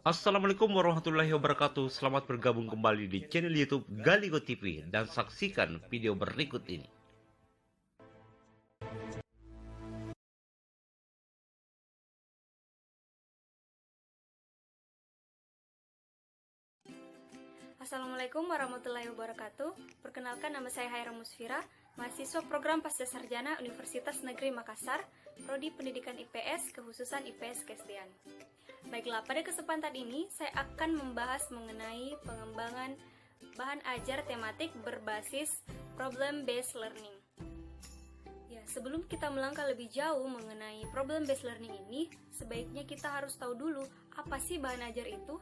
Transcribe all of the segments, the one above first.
Assalamualaikum warahmatullahi wabarakatuh. Selamat bergabung kembali di channel YouTube Galigo TV dan saksikan video berikut ini. Assalamualaikum warahmatullahi wabarakatuh. Perkenalkan, nama saya Haira Musfira, mahasiswa program Pasca Sarjana Universitas Negeri Makassar, Prodi Pendidikan IPS, kekhususan IPS Kesdian. Baiklah, pada kesempatan ini saya akan membahas mengenai pengembangan bahan ajar tematik berbasis problem-based learning. Ya, sebelum kita melangkah lebih jauh mengenai problem-based learning ini, sebaiknya kita harus tahu dulu apa sih bahan ajar itu.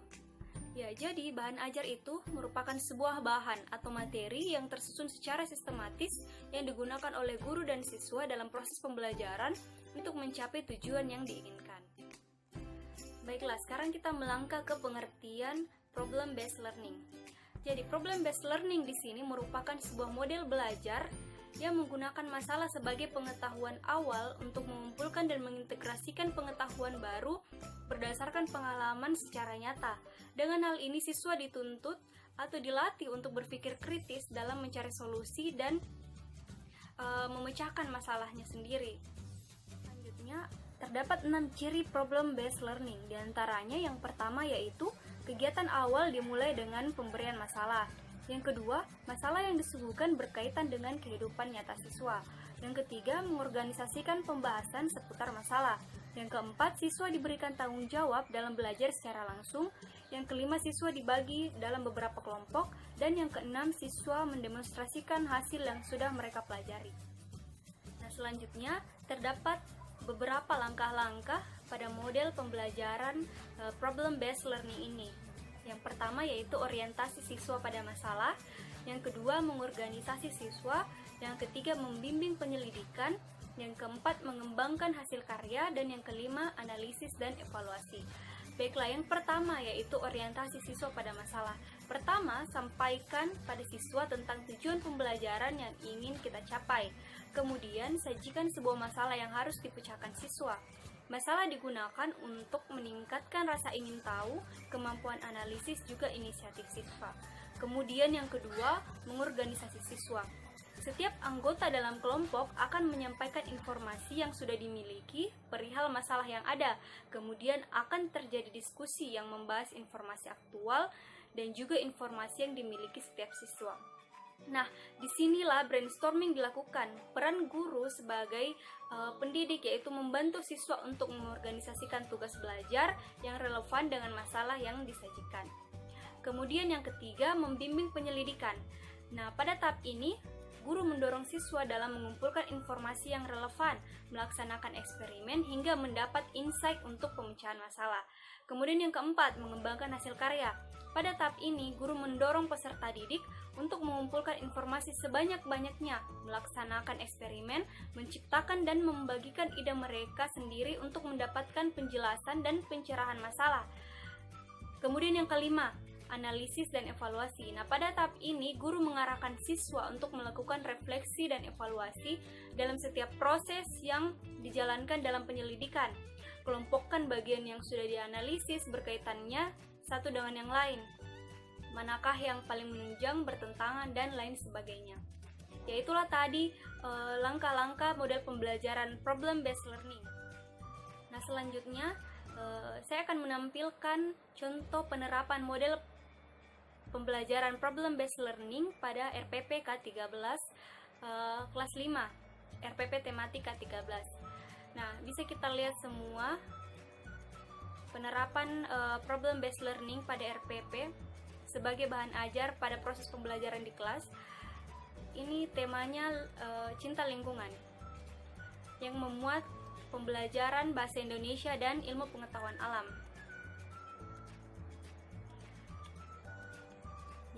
Ya, jadi bahan ajar itu merupakan sebuah bahan atau materi yang tersusun secara sistematis yang digunakan oleh guru dan siswa dalam proses pembelajaran untuk mencapai tujuan yang diinginkan. Baiklah, sekarang kita melangkah ke pengertian problem-based learning. Jadi, problem-based learning di sini merupakan sebuah model belajar yang menggunakan masalah sebagai pengetahuan awal untuk mengumpulkan dan mengintegrasikan pengetahuan baru berdasarkan pengalaman secara nyata. Dengan hal ini, siswa dituntut atau dilatih untuk berpikir kritis dalam mencari solusi dan memecahkan masalahnya sendiri. Selanjutnya, terdapat 6 ciri problem-based learning. Di antaranya yang pertama yaitu kegiatan awal dimulai dengan pemberian masalah. Yang kedua, masalah yang disuguhkan berkaitan dengan kehidupan nyata siswa. Yang ketiga, mengorganisasikan pembahasan seputar masalah. Yang keempat, siswa diberikan tanggung jawab dalam belajar secara langsung. Yang kelima, siswa dibagi dalam beberapa kelompok. Dan yang keenam, siswa mendemonstrasikan hasil yang sudah mereka pelajari. Nah, selanjutnya, terdapat beberapa langkah-langkah pada model pembelajaran problem-based learning ini. Yang pertama yaitu orientasi siswa pada masalah, yang kedua mengorganisasi siswa, yang ketiga membimbing penyelidikan, yang keempat mengembangkan hasil karya, dan yang kelima analisis dan evaluasi. Baiklah, yang pertama yaitu orientasi siswa pada masalah. Pertama, sampaikan pada siswa tentang tujuan pembelajaran yang ingin kita capai. Kemudian, sajikan sebuah masalah yang harus dipecahkan siswa. Masalah digunakan untuk meningkatkan rasa ingin tahu, kemampuan analisis, juga inisiatif siswa. Kemudian yang kedua, mengorganisasi siswa. Setiap anggota dalam kelompok akan menyampaikan informasi yang sudah dimiliki perihal masalah yang ada. Kemudian akan terjadi diskusi yang membahas informasi aktual dan juga informasi yang dimiliki setiap siswa. Nah, disinilah brainstorming dilakukan. Peran guru sebagai pendidik yaitu membantu siswa untuk mengorganisasikan tugas belajar yang relevan dengan masalah yang disajikan. Kemudian yang ketiga, membimbing penyelidikan. Nah, pada tahap ini, guru mendorong siswa dalam mengumpulkan informasi yang relevan, melaksanakan eksperimen hingga mendapat insight untuk pemecahan masalah. Kemudian yang keempat, mengembangkan hasil karya. Pada tahap ini, guru mendorong peserta didik untuk mengumpulkan informasi sebanyak-banyaknya, melaksanakan eksperimen, menciptakan dan membagikan ide mereka sendiri untuk mendapatkan penjelasan dan pencerahan masalah. Kemudian yang kelima, analisis dan evaluasi. Nah, pada tahap ini, guru mengarahkan siswa untuk melakukan refleksi dan evaluasi dalam setiap proses yang dijalankan dalam penyelidikan. Kelompokkan bagian yang sudah dianalisis berkaitannya satu dengan yang lain. Manakah yang paling menunjang, bertentangan, dan lain sebagainya. Yaitulah tadi langkah-langkah model pembelajaran problem-based learning. Nah, selanjutnya saya akan menampilkan contoh penerapan model pembelajaran problem-based learning pada RPP K13 kelas 5, RPP tematik K13. Nah, bisa kita lihat semua penerapan problem-based learning pada RPP sebagai bahan ajar pada proses pembelajaran di kelas. Ini temanya cinta lingkungan yang memuat pembelajaran bahasa Indonesia dan ilmu pengetahuan alam.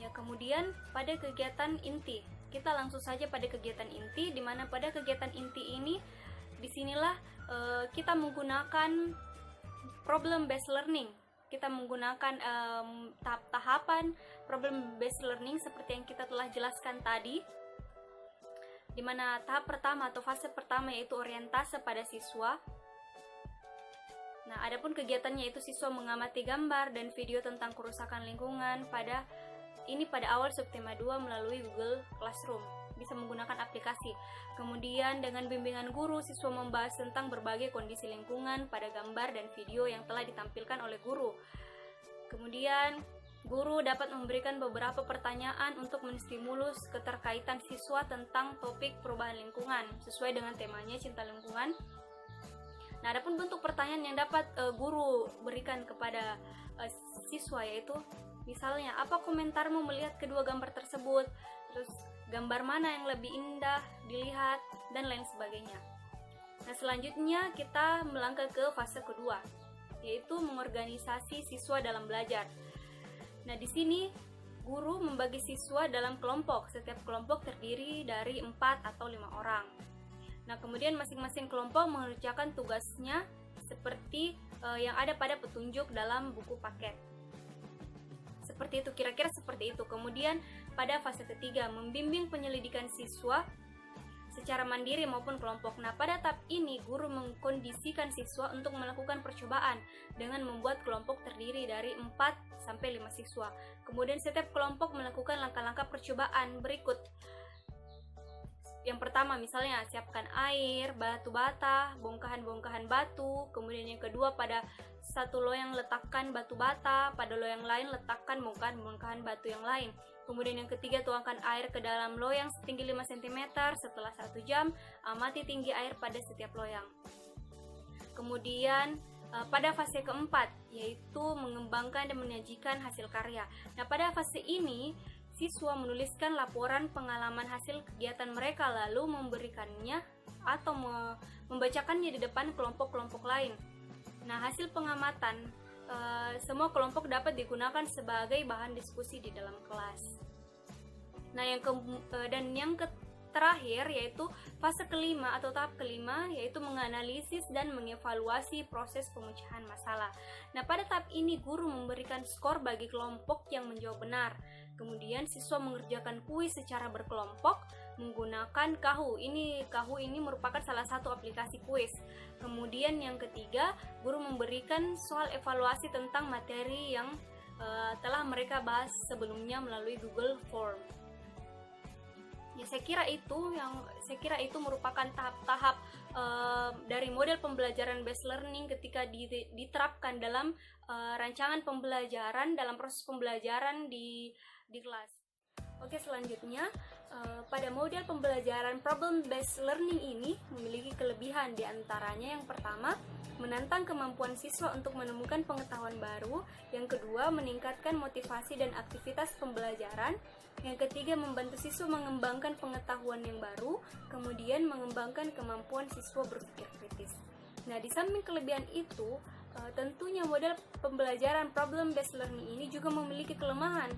Ya, kemudian pada kegiatan inti, kita langsung saja pada kegiatan inti, di mana pada kegiatan inti ini, disinilah kita menggunakan problem-based learning. Kita menggunakan tahap-tahapan problem-based learning seperti yang kita telah jelaskan tadi, di mana tahap pertama atau fase pertama yaitu orientase pada siswa. Nah, adapun kegiatannya itu siswa mengamati gambar dan video tentang kerusakan lingkungan pada awal subtema 2 melalui Google Classroom. Bisa menggunakan aplikasi. Kemudian dengan bimbingan guru, siswa membahas tentang berbagai kondisi lingkungan pada gambar dan video yang telah ditampilkan oleh guru. Kemudian guru dapat memberikan beberapa pertanyaan untuk menstimulus keterkaitan siswa tentang topik perubahan lingkungan sesuai dengan temanya cinta lingkungan. Nah, adapun bentuk pertanyaan yang dapat guru berikan kepada siswa yaitu misalnya, apa komentarmu melihat kedua gambar tersebut? Terus gambar mana yang lebih indah dilihat dan lain sebagainya. Nah, selanjutnya kita melangkah ke fase kedua, yaitu mengorganisasi siswa dalam belajar. Nah, di sini guru membagi siswa dalam kelompok. Setiap kelompok terdiri dari 4 atau 5 orang. Nah, kemudian masing-masing kelompok mengerjakan tugasnya seperti yang ada pada petunjuk dalam buku paket. Seperti itu, kira-kira seperti itu. Kemudian pada fase ketiga, membimbing penyelidikan siswa secara mandiri maupun kelompok. Nah, pada tahap ini guru mengkondisikan siswa untuk melakukan percobaan dengan membuat kelompok terdiri dari 4 sampai 5 siswa. Kemudian setiap kelompok melakukan langkah-langkah percobaan berikut. Yang pertama misalnya siapkan air, batu bata, bongkahan-bongkahan batu. Kemudian yang kedua, pada satu loyang letakkan batu bata, pada loyang lain letakkan bongkahan-bongkahan batu yang lain. Kemudian yang ketiga, tuangkan air ke dalam loyang setinggi 5 cm. Setelah 1 jam, amati tinggi air pada setiap loyang. Kemudian pada fase keempat, yaitu mengembangkan dan menyajikan hasil karya. Nah, pada fase ini siswa menuliskan laporan pengalaman hasil kegiatan mereka, lalu memberikannya atau membacakannya di depan kelompok-kelompok lain. Nah, hasil pengamatan semua kelompok dapat digunakan sebagai bahan diskusi di dalam kelas. Nah, yang terakhir yaitu fase kelima atau tahap kelima, yaitu menganalisis dan mengevaluasi proses pemecahan masalah. Nah, pada tahap ini guru memberikan skor bagi kelompok yang menjawab benar. Kemudian siswa mengerjakan kuis secara berkelompok menggunakan Kahoot. Kahoot ini merupakan salah satu aplikasi kuis. Kemudian yang ketiga, guru memberikan soal evaluasi tentang materi yang telah mereka bahas sebelumnya melalui Google Form. Ya, saya kira itu merupakan tahap-tahap dari model pembelajaran based learning ketika diterapkan dalam rancangan pembelajaran, dalam proses pembelajaran di kelas. Oke, selanjutnya pada model pembelajaran problem based learning ini memiliki kelebihan, diantaranya yang pertama, menantang kemampuan siswa untuk menemukan pengetahuan baru. Yang kedua, meningkatkan motivasi dan aktivitas pembelajaran. Yang ketiga, membantu siswa mengembangkan pengetahuan yang baru. Kemudian, mengembangkan kemampuan siswa berpikir kritis. Nah, di samping kelebihan itu, tentunya model pembelajaran problem based learning ini juga memiliki kelemahan,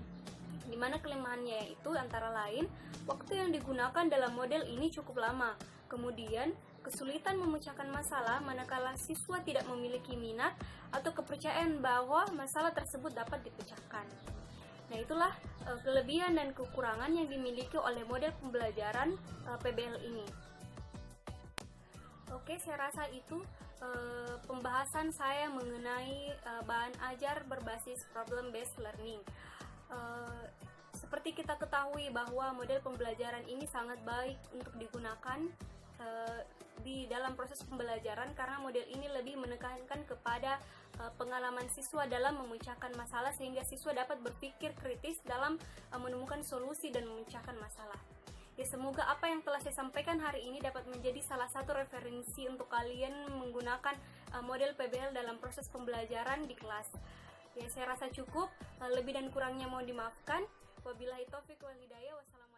di mana kelemahannya yaitu antara lain waktu yang digunakan dalam model ini cukup lama. Kemudian, kesulitan memecahkan masalah manakala siswa tidak memiliki minat atau kepercayaan bahwa masalah tersebut dapat dipecahkan. Nah, itulah kelebihan dan kekurangan yang dimiliki oleh model pembelajaran PBL ini. Oke, saya rasa itu pembahasan saya mengenai bahan ajar berbasis problem based learning. Seperti kita ketahui bahwa model pembelajaran ini sangat baik untuk digunakan di dalam proses pembelajaran, karena model ini lebih menekankan kepada pengalaman siswa dalam memecahkan masalah, sehingga siswa dapat berpikir kritis dalam menemukan solusi dan memecahkan masalah. Ya, semoga apa yang telah saya sampaikan hari ini dapat menjadi salah satu referensi untuk kalian menggunakan model PBL dalam proses pembelajaran di kelas. Ya, saya rasa cukup. Lebih dan kurangnya mohon dimaafkan. Wabillahi taufiq wal hidayah. Wassalamualaikum.